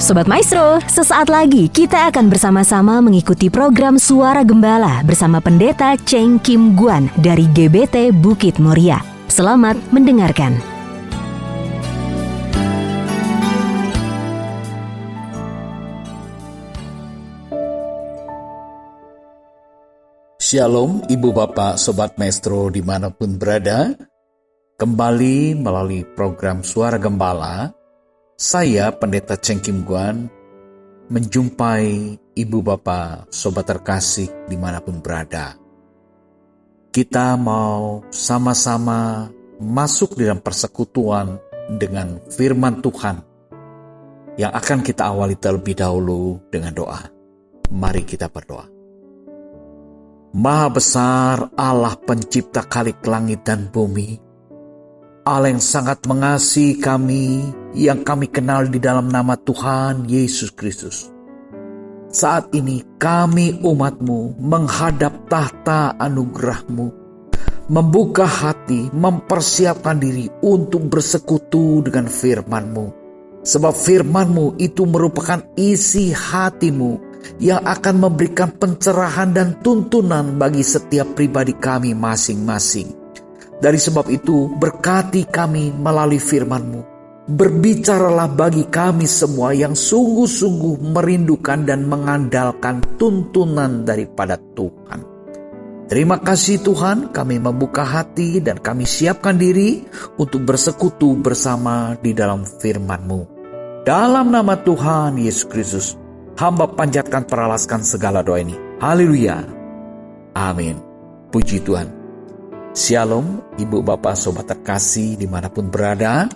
Sobat Maestro, sesaat lagi kita akan bersama-sama mengikuti program Suara Gembala bersama Pendeta Cheng Kim Guan dari GBT Bukit Moria. Selamat mendengarkan. Shalom Ibu Bapak Sobat Maestro dimanapun berada. Kembali melalui program Suara Gembala, saya Pendeta Cheng Kim Guan menjumpai Ibu Bapak Sobat terkasih dimanapun berada. Kita mau sama-sama masuk dalam persekutuan dengan firman Tuhan yang akan kita awali terlebih dahulu dengan doa. Mari kita berdoa. Maha besar Allah pencipta kalik langit dan bumi, Allah yang sangat mengasihi kami, yang kami kenal di dalam nama Tuhan Yesus Kristus. Saat ini kami umat-Mu menghadap tahta anugerah-Mu, membuka hati, mempersiapkan diri untuk bersekutu dengan firman-Mu. Sebab firman-Mu itu merupakan isi hati-Mu yang akan memberikan pencerahan dan tuntunan bagi setiap pribadi kami masing-masing. Dari sebab itu, berkati kami melalui firman-Mu. Berbicaralah bagi kami semua yang sungguh-sungguh merindukan dan mengandalkan tuntunan daripada Tuhan. Terima kasih Tuhan, kami membuka hati dan kami siapkan diri untuk bersekutu bersama di dalam firman-Mu. Dalam nama Tuhan Yesus Kristus, hamba panjatkan peralaskan segala doa ini. Haleluya. Amin. Puji Tuhan. Shalom Ibu Bapak Sobat terkasih dimanapun berada.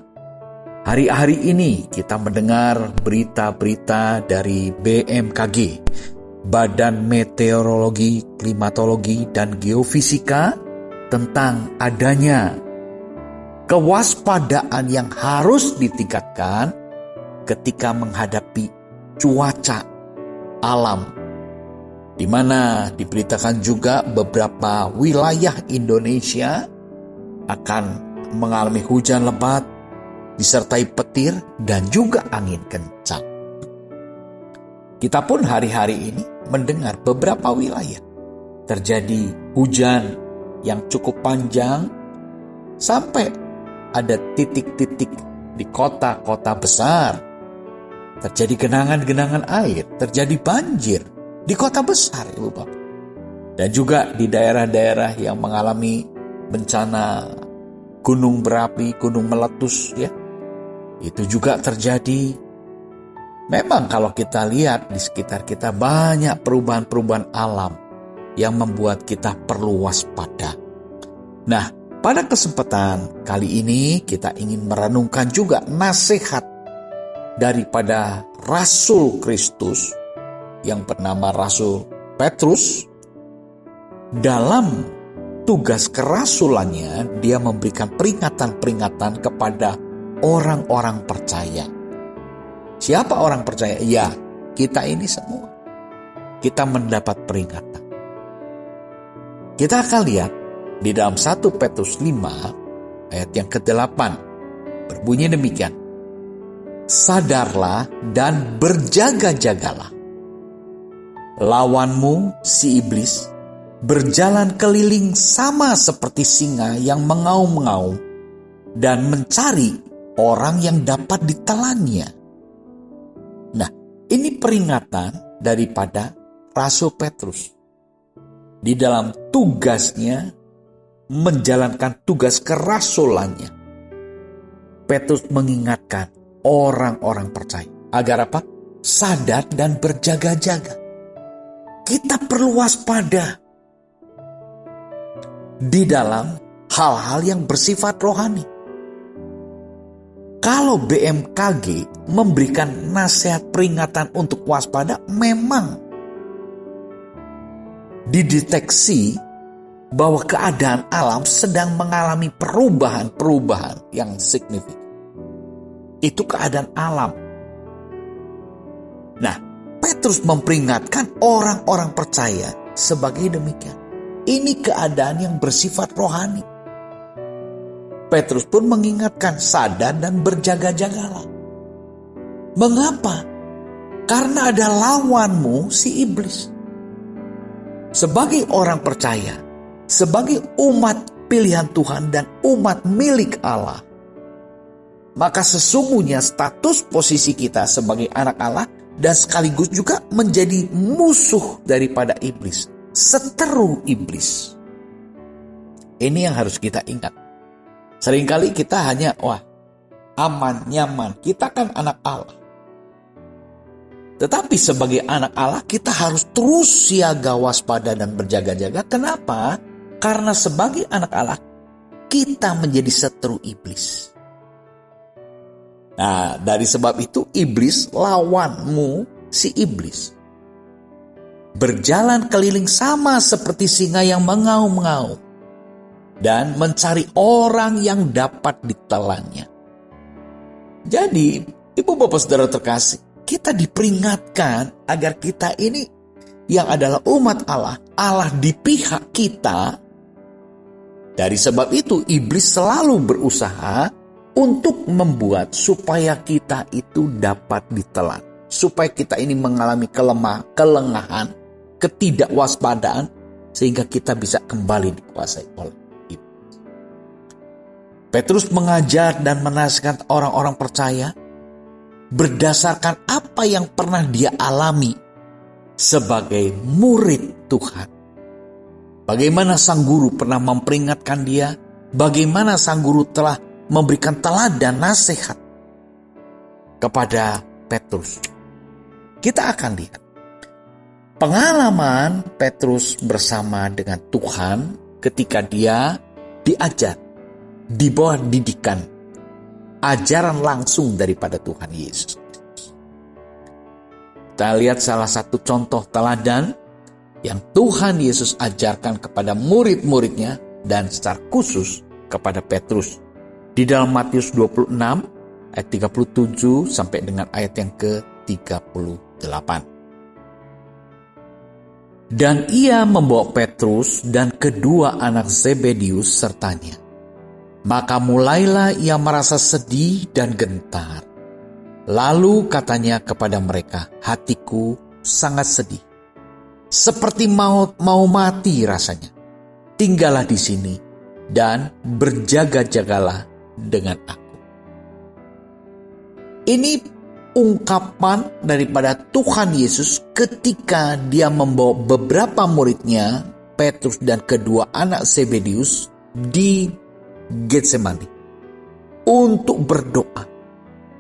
Hari-hari ini kita mendengar berita-berita dari BMKG, Badan Meteorologi, Klimatologi, dan Geofisika, tentang adanya kewaspadaan yang harus ditingkatkan ketika menghadapi cuaca alam, di mana diberitakan juga beberapa wilayah Indonesia akan mengalami hujan lebat disertai petir dan juga angin kencang. Kita pun hari-hari ini mendengar beberapa wilayah terjadi hujan yang cukup panjang sampai ada titik-titik di kota-kota besar. Terjadi genangan-genangan air, terjadi banjir di kota besar, Ibu Bapak. Dan juga di daerah-daerah yang mengalami bencana gunung berapi, gunung meletus, ya. Itu juga terjadi. Memang kalau kita lihat di sekitar kita banyak perubahan-perubahan alam yang membuat kita perlu waspada. Nah, pada kesempatan kali ini kita ingin merenungkan juga nasihat daripada Rasul Kristus yang bernama Rasul Petrus. Dalam tugas kerasulannya, dia memberikan peringatan-peringatan kepada orang-orang percaya. Siapa orang percaya? Ya, kita ini semua. Kita mendapat peringatan. Kita akan lihat di dalam 1 Petrus 5 ayat yang ke-8. Berbunyi demikian. Sadarlah dan berjaga-jagalah. Lawanmu, si iblis, berjalan keliling sama seperti singa yang mengaum-ngaum dan mencari orang yang dapat ditelannya. Nah, ini peringatan daripada Rasul Petrus. Di dalam tugasnya menjalankan tugas kerasulannya, Petrus mengingatkan orang-orang percaya agar apa? Sadar dan berjaga-jaga. Kita perlu waspada di dalam hal-hal yang bersifat rohani. Kalau BMKG memberikan nasihat peringatan untuk waspada, memang dideteksi bahwa keadaan alam sedang mengalami perubahan-perubahan yang signifikan. Itu keadaan alam. Nah, Petrus memperingatkan orang-orang percaya sebagai demikian. Ini keadaan yang bersifat rohani. Petrus pun mengingatkan, sadar dan berjaga-jagalah. Mengapa? Karena ada lawanmu, si iblis. Sebagai orang percaya, sebagai umat pilihan Tuhan dan umat milik Allah, maka sesungguhnya status posisi kita sebagai anak Allah dan sekaligus juga menjadi musuh daripada iblis, seteru iblis. Ini yang harus kita ingat. Seringkali kita hanya, aman, nyaman, kita kan anak Allah. Tetapi sebagai anak Allah kita harus terus siaga, waspada dan berjaga-jaga. Kenapa? Karena sebagai anak Allah kita menjadi seteru iblis. Nah, dari sebab itu iblis, lawanmu, si iblis, berjalan keliling sama seperti singa yang mengaum-ngaum dan mencari orang yang dapat ditelannya. Jadi, Ibu Bapak Saudara terkasih, kita diperingatkan agar kita ini yang adalah umat Allah, Allah di pihak kita. Dari sebab itu iblis selalu berusaha untuk membuat supaya kita itu dapat ditelan. Supaya kita ini mengalami kelengahan, ketidakwaspadaan, sehingga kita bisa kembali dikuasai oleh iblis. Petrus mengajar dan menasihatkan orang-orang percaya berdasarkan apa yang pernah dia alami sebagai murid Tuhan. Bagaimana sang guru pernah memperingatkan dia, bagaimana sang guru telah memberikan teladan nasihat kepada Petrus. Kita akan lihat pengalaman Petrus bersama dengan Tuhan ketika dia diajar di bawah didikan ajaran langsung daripada Tuhan Yesus. Kita lihat salah satu contoh teladan yang Tuhan Yesus ajarkan kepada murid-muridnya dan secara khusus kepada Petrus. Di dalam Matius 26 ayat 37 sampai dengan ayat yang ke-38. Dan ia membawa Petrus dan kedua anak Zebedius sertanya. Maka mulailah ia merasa sedih dan gentar. Lalu katanya kepada mereka, hatiku sangat sedih, seperti mau mati rasanya. Tinggallah di sini dan berjaga-jagalah dengan aku. Ini ungkapan daripada Tuhan Yesus ketika dia membawa beberapa muridnya, Petrus dan kedua anak Zebedius, di Getsemani untuk berdoa.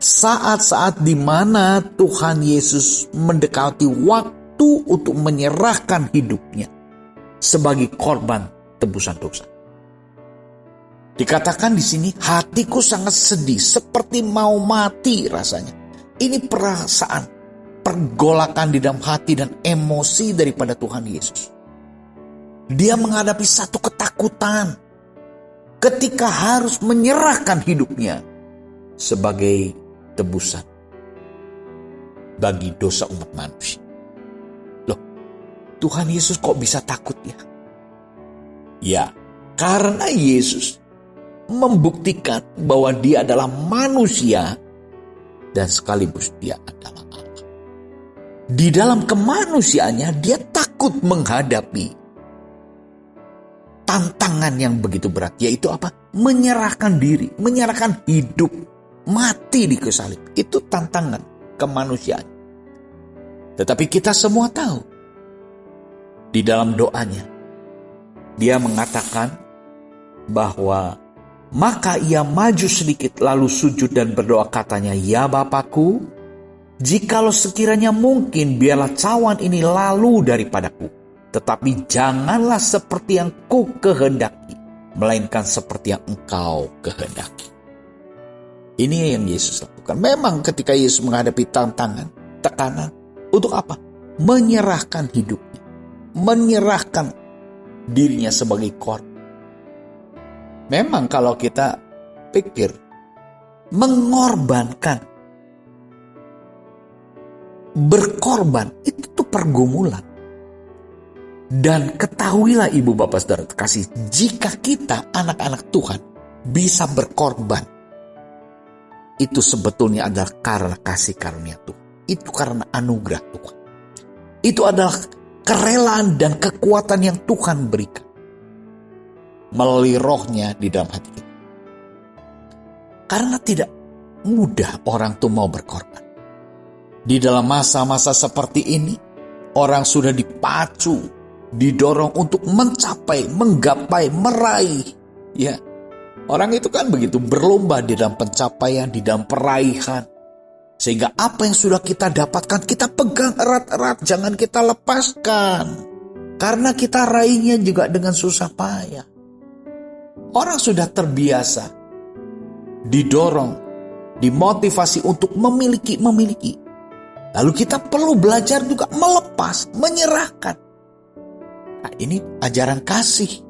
Saat-saat di mana Tuhan Yesus mendekati waktu untuk menyerahkan hidupnya sebagai korban tebusan dosa. Dikatakan di sini, hatiku sangat sedih, seperti mau mati rasanya. Ini perasaan, pergolakan di dalam hati dan emosi daripada Tuhan Yesus. Dia menghadapi satu ketakutan ketika harus menyerahkan hidupnya sebagai tebusan bagi dosa umat manusia. Loh, Tuhan Yesus kok bisa takut ya? Ya, karena Yesus membuktikan bahwa dia adalah manusia dan sekaligus dia adalah Allah. Di dalam kemanusiaannya dia takut menghadapi tantangan yang begitu berat, yaitu apa? Menyerahkan diri, menyerahkan hidup, mati di kayu salib. Itu tantangan kemanusiaan. Tetapi kita semua tahu, di dalam doanya, dia mengatakan bahwa maka ia maju sedikit lalu sujud dan berdoa katanya, ya Bapakku, jikalau sekiranya mungkin biarlah cawan ini lalu daripadaku. Tetapi janganlah seperti yang ku kehendaki, melainkan seperti yang engkau kehendaki. Ini yang Yesus lakukan. Memang ketika Yesus menghadapi tantangan, tekanan, untuk apa? Menyerahkan hidupnya. Menyerahkan dirinya sebagai korban. Memang kalau kita pikir, mengorbankan, berkorban, itu tuh pergumulan. Dan ketahuilah Ibu Bapak Saudara terkasih, jika kita anak-anak Tuhan bisa berkorban, itu sebetulnya adalah karena kasih karunia Tuhan. itu karena anugerah Tuhan. Itu adalah kerelaan dan kekuatan yang Tuhan berikan melalui rohnya di dalam hati kita. Karena tidak mudah orang itu mau berkorban. Di dalam masa-masa seperti ini, orang sudah dipacu, didorong untuk mencapai, menggapai, meraih. Ya, orang itu kan begitu berlomba di dalam pencapaian, di dalam peraihan. Sehingga apa yang sudah kita dapatkan, kita pegang erat-erat, jangan kita lepaskan. Karena kita raihnya juga dengan susah payah. Orang sudah terbiasa, didorong, dimotivasi untuk memiliki. Lalu kita perlu belajar juga melepas, menyerahkan. Nah, ini ajaran kasih.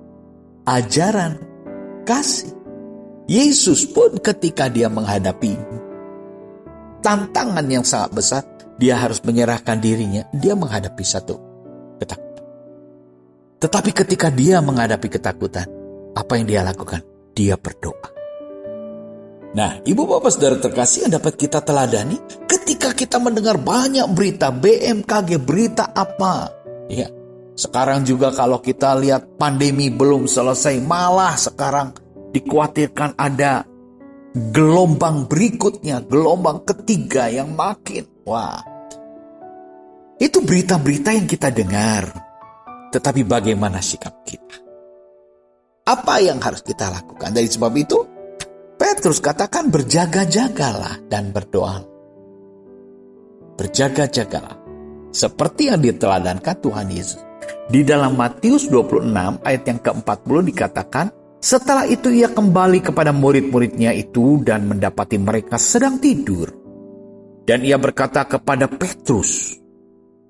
Ajaran kasih. Yesus pun ketika dia menghadapi tantangan yang sangat besar, dia harus menyerahkan dirinya. Dia menghadapi satu ketakutan. Tetapi ketika dia menghadapi ketakutan, apa yang dia lakukan? Dia berdoa. Nah, ibu bapak saudara terkasih yang dapat kita teladani ketika kita mendengar banyak berita BMKG, berita apa. Ya, sekarang juga kalau kita lihat pandemi belum selesai, malah sekarang dikhawatirkan ada gelombang berikutnya, gelombang ketiga yang makin. Wah, itu berita-berita yang kita dengar. Tetapi bagaimana sikap kita? Apa yang harus kita lakukan? Dari sebab itu, Petrus katakan berjaga-jagalah dan berdoa. Berjaga-jagalah. Seperti yang diteladankan Tuhan Yesus. Di dalam Matius 26 ayat yang ke-40 dikatakan, setelah itu ia kembali kepada murid-muridnya itu dan mendapati mereka sedang tidur. Dan ia berkata kepada Petrus,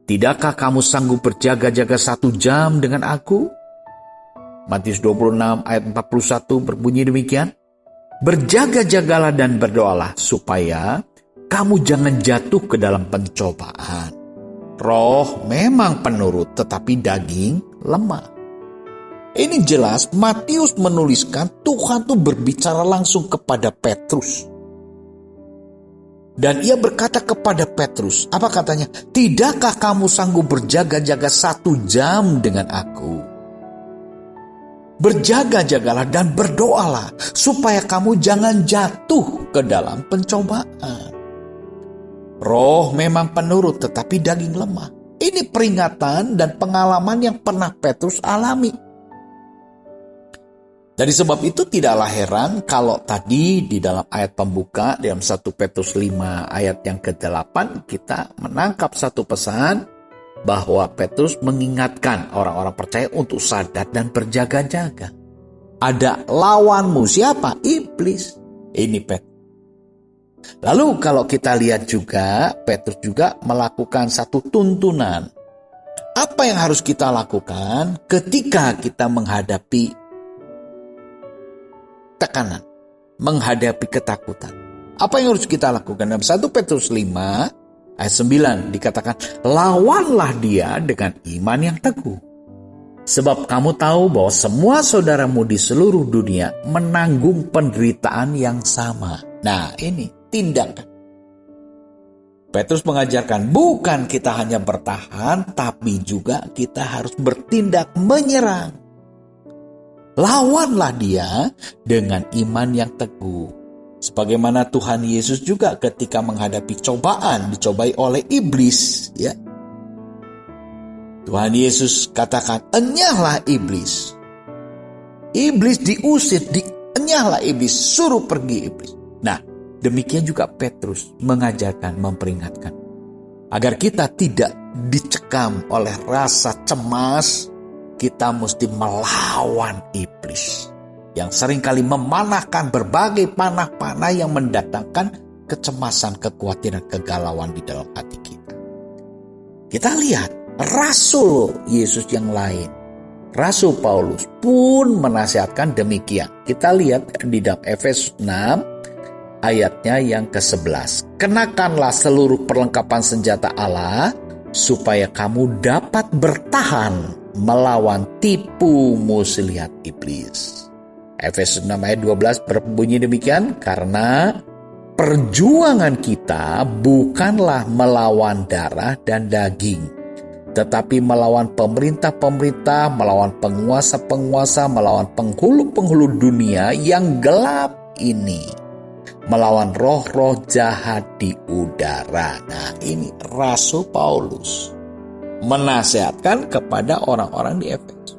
tidakkah kamu sanggup berjaga-jaga 1 jam dengan aku? Matius 26 ayat 41 berbunyi demikian. Berjaga-jagalah dan berdoalah supaya kamu jangan jatuh ke dalam pencobaan. Roh memang penurut tetapi daging lemah. Ini jelas Matius menuliskan Tuhan tuh berbicara langsung kepada Petrus. Dan ia berkata kepada Petrus, apa katanya? Tidakkah kamu sanggup berjaga-jaga 1 jam dengan aku? Berjaga-jagalah dan berdoalah supaya kamu jangan jatuh ke dalam pencobaan. Roh memang penurut tetapi daging lemah. Ini peringatan dan pengalaman yang pernah Petrus alami. Dari sebab itu tidaklah heran kalau tadi di dalam ayat pembuka dalam 1 Petrus 5 ayat yang ke-8 kita menangkap satu pesan bahwa Petrus mengingatkan orang-orang percaya untuk sadar dan berjaga-jaga. Ada lawanmu, siapa? Iblis. Ini Petrus. Lalu kalau kita lihat juga, Petrus juga melakukan satu tuntunan. Apa yang harus kita lakukan ketika kita menghadapi tekanan, menghadapi ketakutan? Apa yang harus kita lakukan? Dalam 1 Petrus 5 ayat 9 dikatakan, lawanlah dia dengan iman yang teguh. Sebab kamu tahu bahwa semua saudaramu di seluruh dunia menanggung penderitaan yang sama. Nah, ini tindakan. Petrus mengajarkan bukan kita hanya bertahan, tapi juga kita harus bertindak menyerang. Lawanlah dia dengan iman yang teguh. Sebagaimana Tuhan Yesus juga ketika menghadapi cobaan, dicobai oleh iblis, ya. Tuhan Yesus katakan, enyahlah iblis. Iblis diusir, enyahlah iblis, suruh pergi iblis. Nah, demikian juga Petrus mengajarkan, memperingatkan. Agar kita tidak dicekam oleh rasa cemas, kita mesti melawan iblis. Yang seringkali memanahkan berbagai panah-panah yang mendatangkan kecemasan, kekhawatiran, kegalauan di dalam hati kita. Kita lihat Rasul Yesus yang lain, Rasul Paulus pun menasihatkan demikian. Kita lihat di dalam Efesus 6 ayatnya yang ke-11. Kenakanlah seluruh perlengkapan senjata Allah supaya kamu dapat bertahan melawan tipu muslihat iblis. Efesus 6 ayat 12 berbunyi demikian, karena perjuangan kita bukanlah melawan darah dan daging, tetapi melawan pemerintah-pemerintah, melawan penguasa-penguasa, melawan penghulu-penghulu dunia yang gelap ini, melawan roh-roh jahat di udara. Nah, ini Rasul Paulus menasihatkan kepada orang-orang di Efesus.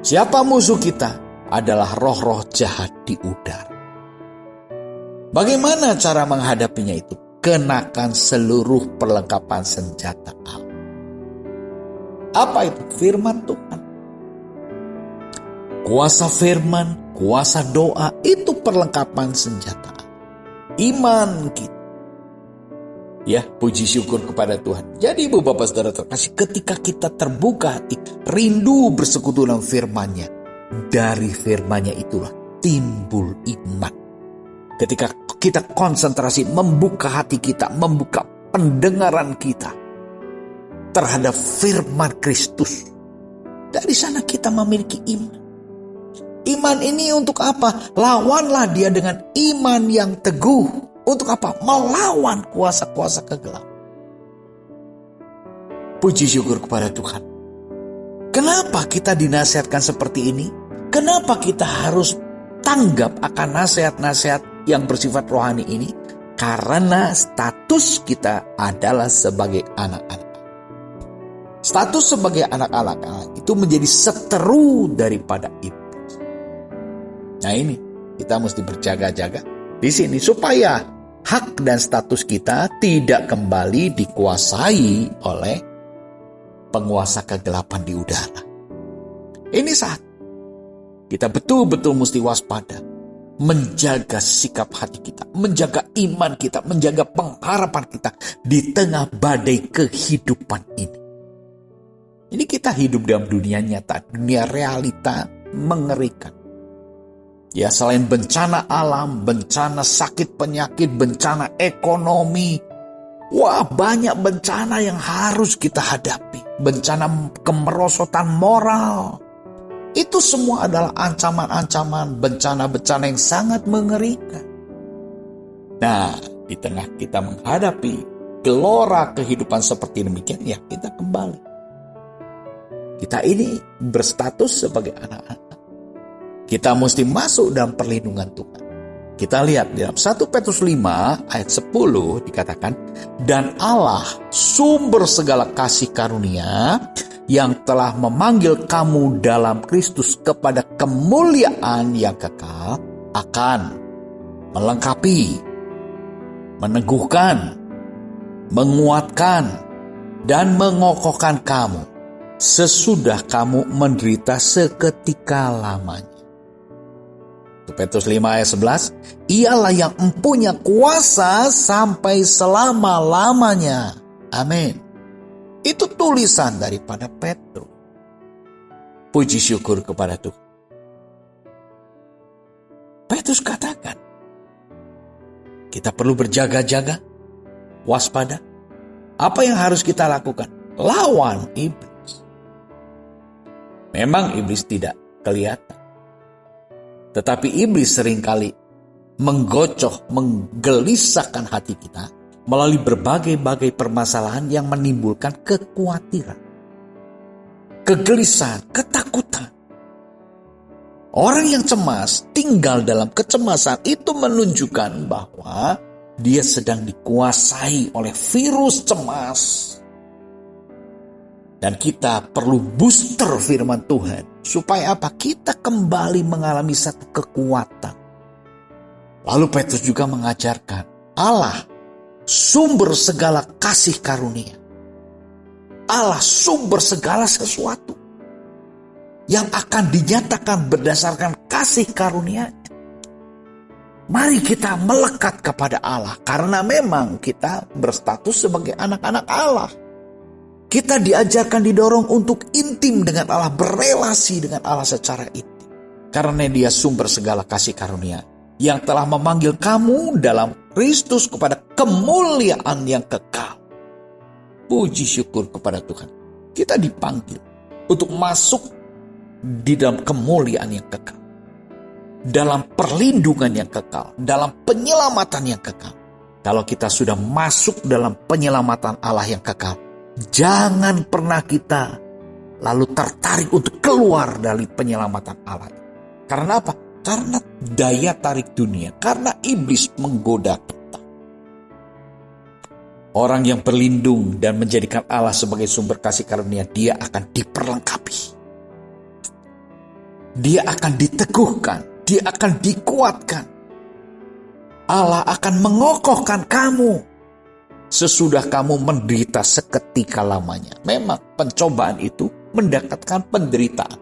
Siapa musuh kita? Adalah roh-roh jahat di udara. Bagaimana cara menghadapinya itu? Kenakan seluruh perlengkapan senjata Allah. Apa itu? Firman Tuhan. Kuasa firman, kuasa doa, itu perlengkapan senjata Allah. Iman kita. Ya, puji syukur kepada Tuhan. Jadi ibu bapak saudara terkasih, ketika kita terbuka hati, rindu bersekutu dengan firman-Nya, dari firman-Nya itulah timbul iman. Ketika kita konsentrasi membuka hati kita, membuka pendengaran kita terhadap firman Kristus, dari sana kita memiliki iman. Iman ini untuk apa? Lawanlah dia dengan iman yang teguh. Untuk apa? Melawan kuasa-kuasa kegelapan. Puji syukur kepada Tuhan. Kenapa kita dinasihatkan seperti ini? Kenapa kita harus tanggap akan nasihat-nasihat yang bersifat rohani ini? Karena status kita adalah sebagai anak-anak. Status sebagai anak-anak itu menjadi seteru daripada iblis. Nah ini, kita mesti berjaga-jaga di sini supaya hak dan status kita tidak kembali dikuasai oleh penguasa kegelapan di udara. Ini saat kita betul-betul mesti waspada, menjaga sikap hati kita, menjaga iman kita, menjaga pengharapan kita di tengah badai kehidupan ini. Ini kita hidup dalam dunia nyata, dunia realita mengerikan. Ya, selain bencana alam, bencana sakit penyakit, bencana ekonomi. Wah, banyak bencana yang harus kita hadapi. Bencana kemerosotan moral. Itu semua adalah ancaman-ancaman, bencana-bencana yang sangat mengerikan. Nah, di tengah kita menghadapi gelora kehidupan seperti demikian, ya kita kembali. Kita ini berstatus sebagai anak-anak. Kita mesti masuk dalam perlindungan Tuhan. Kita lihat dalam 1 Petrus 5 ayat 10 dikatakan, dan Allah sumber segala kasih karunia yang telah memanggil kamu dalam Kristus kepada kemuliaan yang kekal akan melengkapi, meneguhkan, menguatkan, dan mengokohkan kamu sesudah kamu menderita seketika lamanya. Petrus 5 ayat 11, ialah yang mempunyai kuasa sampai selama-lamanya. Amin. Itu tulisan daripada Petrus. Puji syukur kepada Tuhan. Petrus katakan, kita perlu berjaga-jaga, waspada. Apa yang harus kita lakukan? Lawan iblis. Memang iblis tidak kelihatan. Tetapi iblis seringkali menggocoh, menggelisahkan hati kita melalui berbagai-bagai permasalahan yang menimbulkan kekhawatiran, kegelisahan, ketakutan. Orang yang cemas tinggal dalam kecemasan itu menunjukkan bahwa dia sedang dikuasai oleh virus cemas. Dan kita perlu booster firman Tuhan. Supaya apa? Kita kembali mengalami satu kekuatan. Lalu Petrus juga mengajarkan Allah sumber segala kasih karunia. Allah sumber segala sesuatu yang akan dinyatakan berdasarkan kasih karunia-Nya. Mari kita melekat kepada Allah karena memang kita berstatus sebagai anak-anak Allah. Kita diajarkan, didorong untuk intim dengan Allah, berelasi dengan Allah secara intim. Karena Dia sumber segala kasih karunia yang telah memanggil kamu dalam Kristus kepada kemuliaan yang kekal. Puji syukur kepada Tuhan. Kita dipanggil untuk masuk di dalam kemuliaan yang kekal. dalam perlindungan yang kekal, dalam penyelamatan yang kekal. Kalau kita sudah masuk dalam penyelamatan Allah yang kekal, jangan pernah kita lalu tertarik untuk keluar dari penyelamatan Allah. Karena apa? Karena daya tarik dunia, karena iblis menggoda kita. Orang yang berlindung dan menjadikan Allah sebagai sumber kasih karunia, dia akan diperlengkapi. Dia akan diteguhkan, dia akan dikuatkan. Allah akan mengokohkan kamu sesudah kamu menderita seketika lamanya. Memang pencobaan itu mendatangkan penderitaan.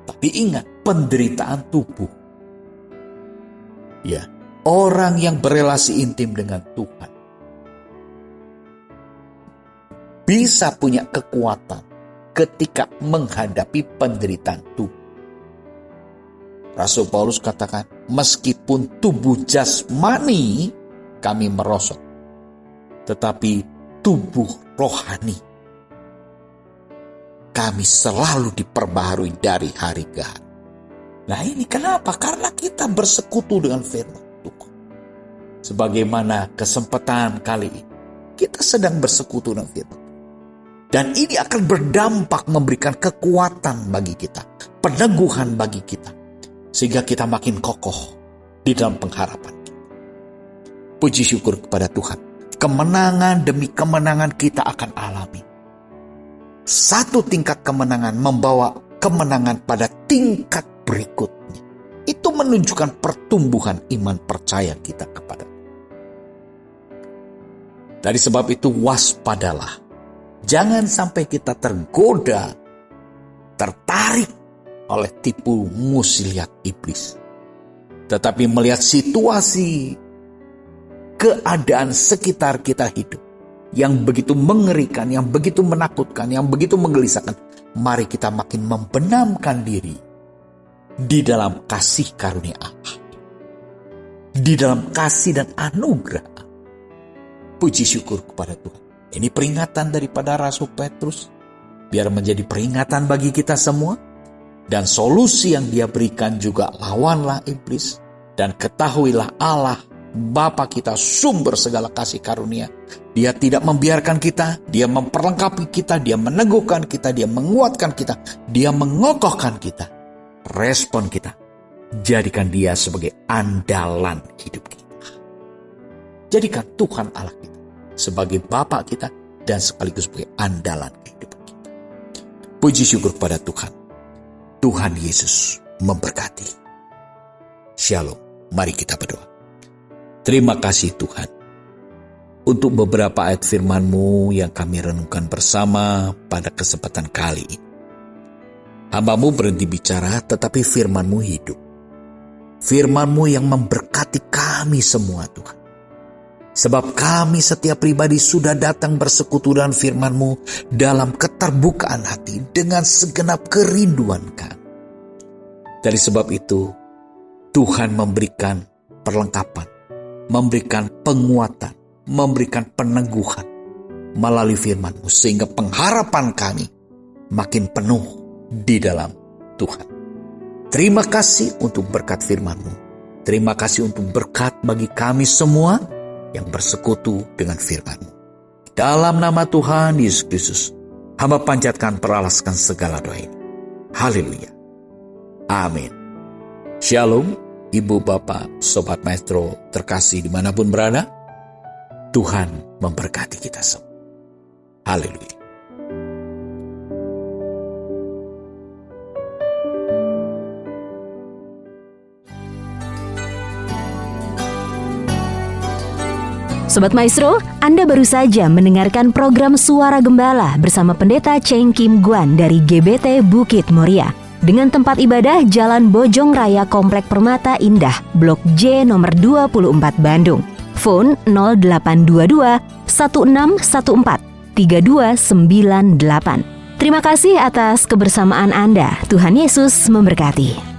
Tapi ingat, penderitaan tubuh. Ya, orang yang berelasi intim dengan Tuhan bisa punya kekuatan ketika menghadapi penderitaan tubuh. Rasul Paulus katakan, meskipun tubuh jasmani kami merosot, tetapi tubuh rohani kami selalu diperbaharui dari hari ke hari. Nah ini kenapa? Karena kita bersekutu dengan firman Tuhan. Sebagaimana kesempatan kali ini, kita sedang bersekutu dengan firman. Dan ini akan berdampak memberikan kekuatan bagi kita, peneguhan bagi kita, sehingga kita makin kokoh di dalam pengharapan. Puji syukur kepada Tuhan. Kemenangan demi kemenangan kita akan alami. Satu tingkat kemenangan membawa kemenangan pada tingkat berikutnya. Itu menunjukkan pertumbuhan iman percaya kita kepada Tuhan. Dari sebab itu waspadalah. Jangan sampai kita tergoda, tertarik oleh tipu muslihat iblis. Tetapi melihat situasi, keadaan sekitar kita hidup yang begitu mengerikan, yang begitu menakutkan, yang begitu menggelisahkan, mari kita makin membenamkan diri di dalam kasih karunia Allah, di dalam kasih dan anugerah Allah. Puji syukur kepada Tuhan. Ini peringatan daripada Rasul Petrus, biar menjadi peringatan bagi kita semua. Dan solusi yang dia berikan juga, lawanlah iblis dan ketahuilah Allah Bapa kita, sumber segala kasih karunia. Dia tidak membiarkan kita, dia memperlengkapi kita, dia meneguhkan kita, dia menguatkan kita, dia mengokohkan kita. Respon kita, jadikan dia sebagai andalan hidup kita. Jadikan Tuhan Allah kita sebagai Bapa kita dan sekaligus sebagai andalan kehidupan kita. Puji syukur kepada Tuhan. Tuhan Yesus memberkati. Shalom. Mari kita berdoa. Terima kasih Tuhan untuk beberapa ayat firman-Mu yang kami renungkan bersama pada kesempatan kali ini. Hamba-Mu berhenti bicara, tetapi firman-Mu hidup. Firman-Mu yang memberkati kami semua Tuhan. Sebab kami setiap pribadi sudah datang bersekutu dengan firman-Mu dalam keterbukaan hati dengan segenap kerinduan kami. Dari sebab itu, Tuhan memberikan perlengkapan, memberikan penguatan, memberikan peneguhan melalui firman-Mu, sehingga pengharapan kami makin penuh di dalam Tuhan. Terima kasih untuk berkat firman-Mu. Terima kasih untuk berkat bagi kami semua yang bersekutu dengan firman-Mu. Dalam nama Tuhan Yesus Kristus, hamba panjatkan peralaskan segala doa ini. Haleluya. Amin. Shalom, Ibu, Bapak, Sobat Maestro terkasih dimanapun berada. Tuhan memberkati kita semua. Haleluya. Sobat Maestro, Anda baru saja mendengarkan program Suara Gembala bersama Pendeta Cheng Kim Guan dari GBT Bukit Moria. Dengan tempat ibadah Jalan Bojong Raya Komplek Permata Indah, Blok J nomor 24 Bandung. Phone 0822 1614 3298. Terima kasih atas kebersamaan Anda. Tuhan Yesus memberkati.